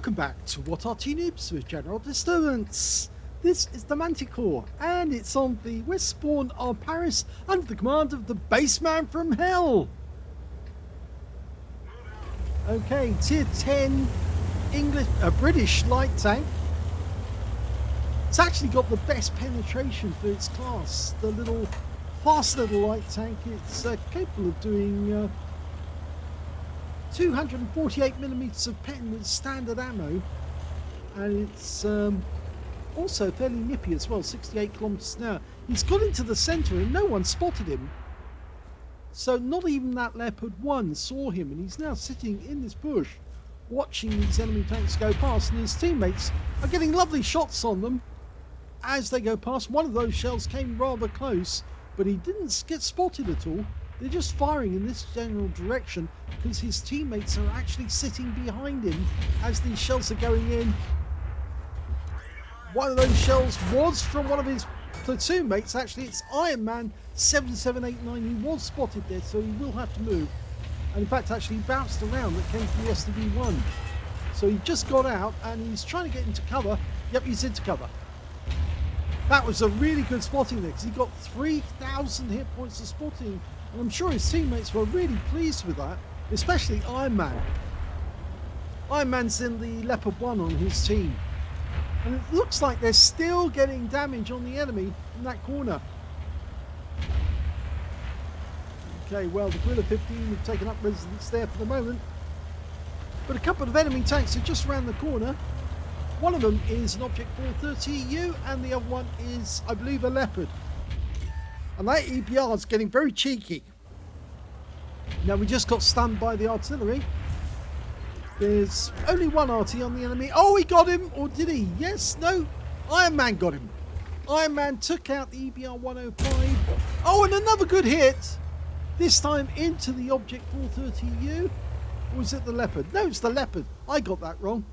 Welcome back to What Arty Noobs with General Disturbance. This is the Manticore, and it's on the west spawn of Paris under the command of the Bassman from Hell. Okay, tier 10 British light tank. It's actually got the best penetration for its class. The fast little light tank. It's capable of doing 248mm of pen with standard ammo, and it's also fairly nippy as well, 68 kilometers an hour. He's got into the center and no one spotted him, so not even that Leopard 1 saw him, and he's now sitting in this bush watching these enemy tanks go past, and his teammates are getting lovely shots on them as they go past. One of those shells came rather close, but he didn't get spotted at all. They're just firing in this general direction because his teammates are actually sitting behind him as these shells are going in. One of those shells was from one of his platoon mates. Actually, it's MV7X. He was spotted there, so he will have to move. And in fact, actually bounced around. That came from the SDB-1. So he just got out and he's trying to get into cover. Yep, he's into cover. That was a really good spotting there because he got 3,000 hit points of spotting. And I'm sure his teammates were really pleased with that, especially Iron Man. Iron Man's in the Leopard 1 on his team. And it looks like they're still getting damage on the enemy in that corner. Okay, well, the Guerrilla 15 have taken up residence there for the moment. But a couple of enemy tanks are just around the corner. One of them is an Object 430U, and the other one is, I believe, a Leopard. And that EBR is getting very cheeky. Now, we just got stunned by the artillery. There's only one Arty on the enemy. Oh, he got him! Or did he? Yes, no. Iron Man got him. Iron Man took out the EBR 105. Oh, and another good hit. This time into the Object 430U. Or was it the Leopard? No, it's the Leopard. I got that wrong.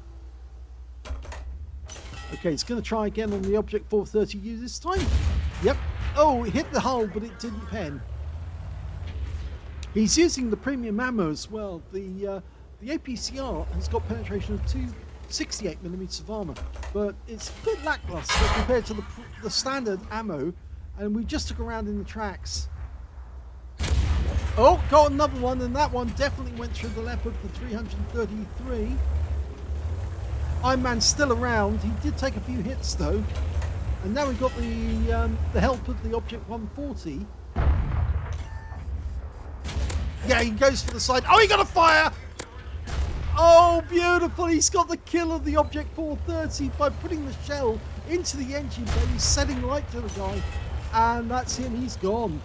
Okay, he's going to try again on the Object 430U this time. Yep. Oh, it hit the hull, but it didn't pen. He's using the premium ammo as well. The APCR has got penetration of 268mm of armor, but it's a bit lackluster compared to the standard ammo, and we just took a round in the tracks. Oh, got another one, and that one definitely went through the Leopard for 333. Iron Man's still around. He did take a few hits though. And now we've got the help of the Object 140. Yeah, he goes for the side. Oh, he got a fire! Oh, beautiful. He's got the kill of the Object 430 by putting the shell into the engine bay. He's setting light to the guy. And that's him. He's gone.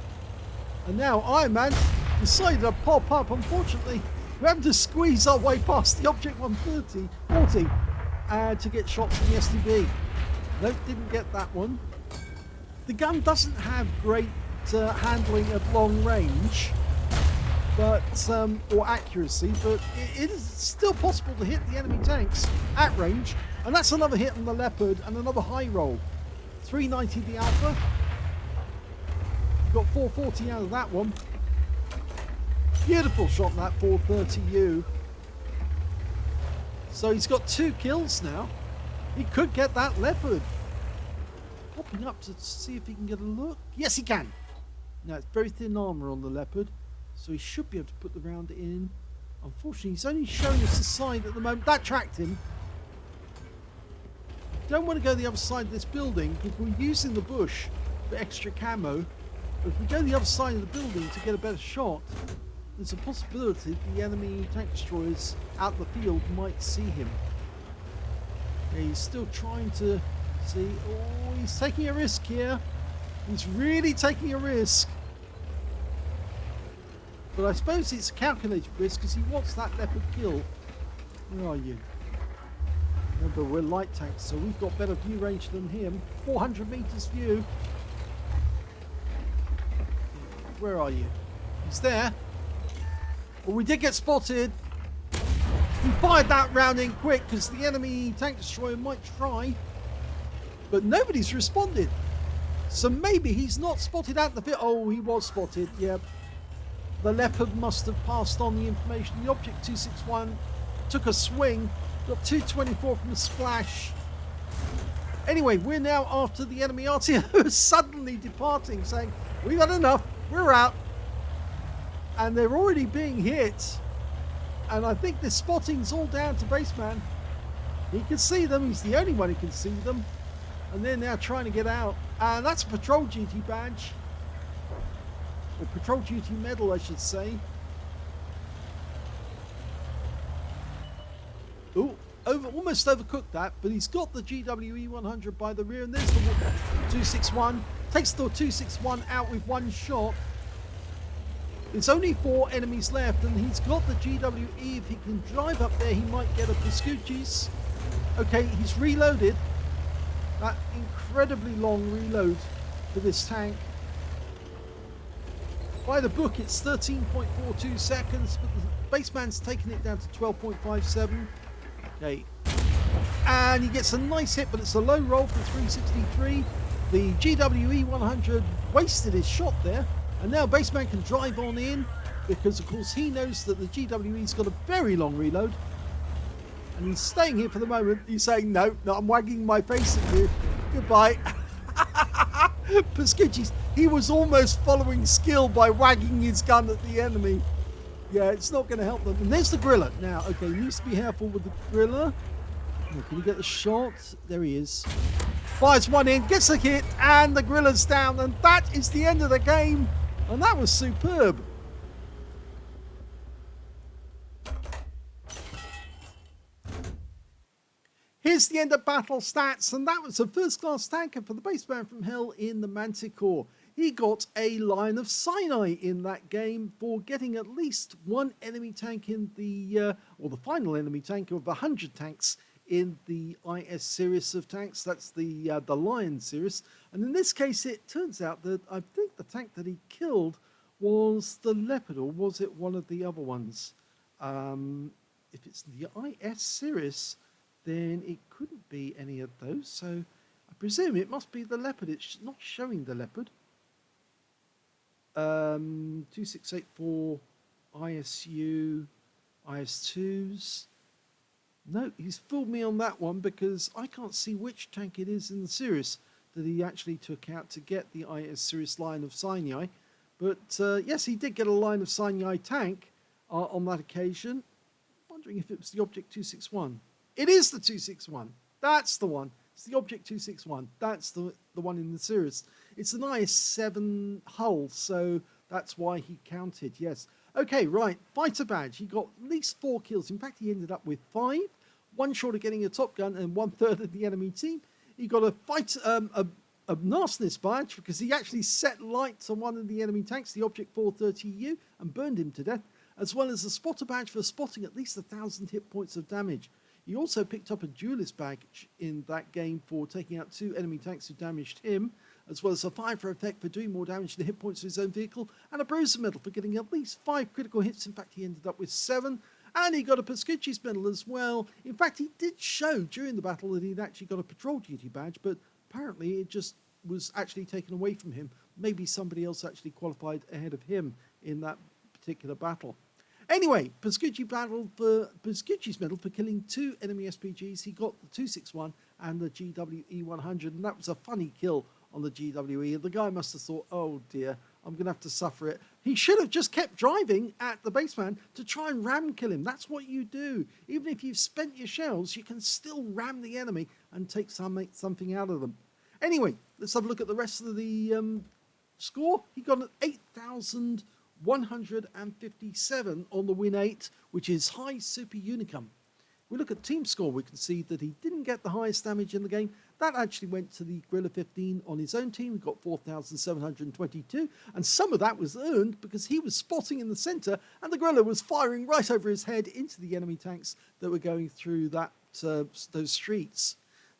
And now Iron Man decided to pop up. Unfortunately, we're having to squeeze our way past the Object 140 to get shots in the SDB. Nope, didn't get that one. The gun doesn't have great handling at long range, but or accuracy, but it is still possible to hit the enemy tanks at range. And that's another hit on the Leopard and another high roll. 390 the Alpha. Got 440 out of that one. Beautiful shot on that 430U. So he's got 2 kills now. He could get that Leopard. Popping up to see if he can get a look. Yes, he can. Now, it's very thin armor on the Leopard, so he should be able to put the round in. Unfortunately, he's only showing us the side at the moment. That tracked him. Don't want to go the other side of this building because we're using the bush for extra camo. But if we go the other side of the building to get a better shot, there's a possibility the enemy tank destroyers out in the field might see him. Yeah, he's still trying to see. Oh, he's taking a risk here. He's really taking a risk. But I suppose it's a calculated risk because he wants that Leopard kill. Where are you? Remember, we're light tanks, so we've got better view range than him. 400 meters view. Where are you? He's there. Well, we did get spotted. We fired that round in quick because the enemy tank destroyer might try, but nobody's responded. So maybe he's not spotted out the field. Oh, he was spotted. Yep. The Leopard must have passed on the information. The Object 261 took a swing Got 224 from the splash. Anyway, we're now after the enemy Arty, who is suddenly departing, saying, we've had enough, we're out. And they're already being hit. And I think the spotting's all down to Bassman. He can see them, he's the only one who can see them. And they're now trying to get out. And that's a patrol duty badge. Or patrol duty medal, I should say. Ooh, almost overcooked that, but he's got the GWE 100 by the rear, and there's the 261. Takes the 261 out with one shot. There's only 4 enemies left, and he's got the GWE. If he can drive up there, he might get a Pascucci's. Okay, he's reloaded. That incredibly long reload for this tank. By the book, it's 13.42 seconds, but the Bassman's taken it down to 12.57. Okay. And he gets a nice hit, but it's a low roll for 363. The GWE 100 wasted his shot there. And now Bassman can drive on in, because of course he knows that the GWE's got a very long reload. And he's staying here for the moment. He's saying, no, I'm wagging my face at you. Goodbye. Pascucci's, he was almost following skill by wagging his gun at the enemy. Yeah, it's not going to help them. And there's the griller. Now, okay, he needs to be careful with the griller. Oh, can he get the shot? There he is. Fires one in, gets a hit, and the griller's down. And that is the end of the game. And that was superb. Here's the end of battle stats, and that was a first-class tanker for the Bassman from Hell in the Manticore. He got a line of Sinai in that game for getting at least one enemy tank in the, or the final enemy tank of 100 tanks in the IS series of tanks. That's the Lion series. And in this case, it turns out that I think the tank that he killed was the Leopard, or was it one of the other ones? If it's the IS series, then it couldn't be any of those. So I presume it must be the Leopard. It's not showing the Leopard. 2684 ISU IS2s. No, he's fooled me on that one, because I can't see which tank it is in the series that he actually took out to get the IS series line of Sinai. But yes, he did get a line of Sinai tank on that occasion. Wondering if it was the Object 261. It is the 261. That's the one. It's the Object 261. That's the one in the series. It's an IS-7 hull, so that's why he counted, yes. Okay, right. Fighter badge. He got at least 4 kills. In fact, he ended up with 5. 1 short of getting a Top Gun and 1/3 of the enemy team. He got a nastiness badge because he actually set light to one of the enemy tanks, the Object 430U, and burned him to death, as well as a spotter badge for spotting at least 1,000 hit points of damage. He also picked up a duelist badge in that game for taking out 2 enemy tanks who damaged him, as well as a fire for effect for doing more damage to the hit points of his own vehicle, and a bruiser medal for getting at least 5 critical hits. In fact, he ended up with 7, and he got a Pascucci's medal as well. In fact, he did show during the battle that he'd actually got a patrol duty badge, but apparently it just was actually taken away from him. Maybe somebody else actually qualified ahead of him in that particular battle. Anyway, Pascucci's medal for killing 2 enemy SPGs. He got the 261 and the GWE 100, and that was a funny kill on the GWE. The guy must have thought, oh dear, I'm going to have to suffer it. He should have just kept driving at the Bassman to try and ram kill him. That's what you do. Even if you've spent your shells, you can still ram the enemy and take something out of them. Anyway, let's have a look at the rest of the score. He got an 8,157 on the Win 8, which is high super unicum. We look at team score, we can see that he didn't get the highest damage in the game. That actually went to the Gorilla 15 on his own team. He got 4,722, and some of that was earned because he was spotting in the center and the Gorilla was firing right over his head into the enemy tanks that were going through those streets.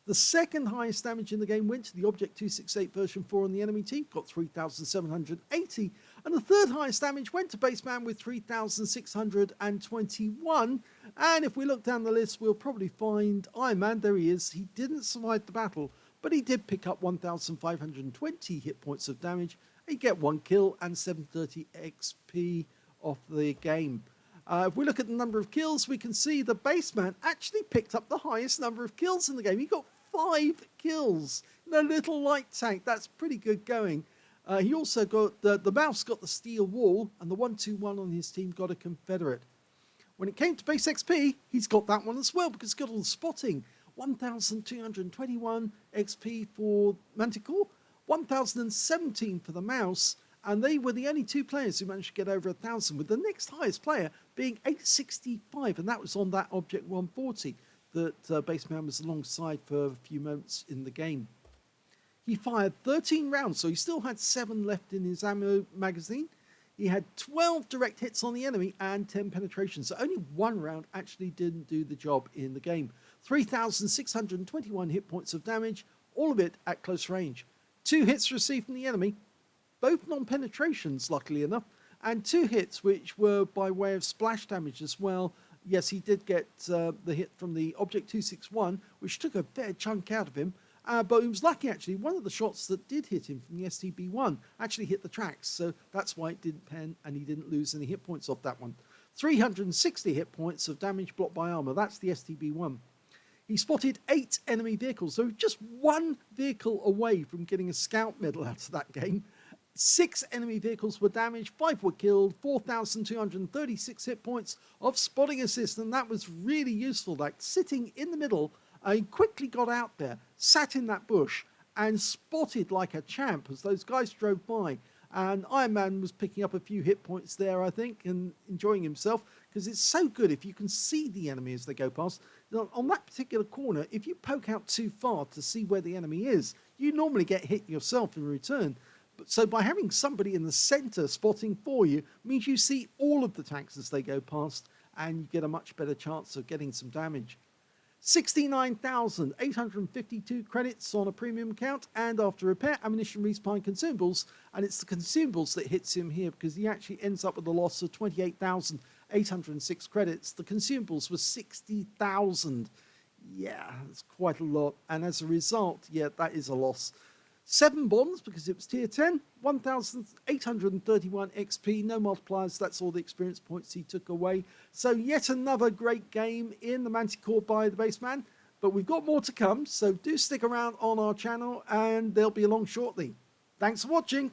The second highest damage in the game went to the Object 268 version 4 on the enemy team, got 3,780. And the third highest damage went to Bassman with 3,621. And if we look down the list, we'll probably find Iron Man. There he is. He didn't survive the battle, but he did pick up 1,520 hit points of damage. He get 1 kill and 730 XP off the game. If we look at the number of kills, we can see the Bassman actually picked up the highest number of kills in the game. He got 5 kills in a little light tank. That's pretty good going. He also got, the mouse got the steel wall, and the 121 on his team got a Confederate. When it came to base XP, he's got that one as well, because he's got all the spotting. 1,221 XP for Manticore, 1,017 for the mouse, and they were the only 2 players who managed to get over 1,000, with the next highest player being 865, and that was on that Object 140 that Bassman was alongside for a few moments in the game. He fired 13 rounds, so he still had 7 left in his ammo magazine. He had 12 direct hits on the enemy and 10 penetrations, so only 1 round actually didn't do the job in the game. 3,621 hit points of damage, all of it at close range. 2 hits received from the enemy, both non-penetrations, luckily enough, and 2 hits which were by way of splash damage as well. Yes, he did get the hit from the Object 261, which took a fair chunk out of him, but he was lucky actually. One of the shots that did hit him from the STB-1 actually hit the tracks, so that's why it didn't pen and he didn't lose any hit points off that one. 360 hit points of damage blocked by armor, that's the STB-1. He spotted 8 enemy vehicles, so just 1 vehicle away from getting a scout medal out of that game. 6 enemy vehicles were damaged, 5 were killed, 4,236 hit points of spotting assist, and that was really useful. Like sitting in the middle, he quickly got out there, sat in that bush, and spotted like a champ as those guys drove by. And Iron Man was picking up a few hit points there, I think, and enjoying himself, because it's so good if you can see the enemy as they go past. On that particular corner, if you poke out too far to see where the enemy is, you normally get hit yourself in return. So by having somebody in the center spotting for you means you see all of the tanks as they go past, and you get a much better chance of getting some damage. 69,852 credits on a premium account, and after repair, ammunition, respawn, consumables, and it's the consumables that hits him here because he actually ends up with a loss of 28,806 credits. The consumables were 60,000. Yeah, that's quite a lot, and as a result, yeah, that is a loss. 7 bonds because it was tier 10, 1,831 XP, no multipliers, that's all the experience points he took away. So yet another great game in the Manticore by the Bassman, but we've got more to come, so do stick around on our channel and they'll be along shortly. Thanks for watching.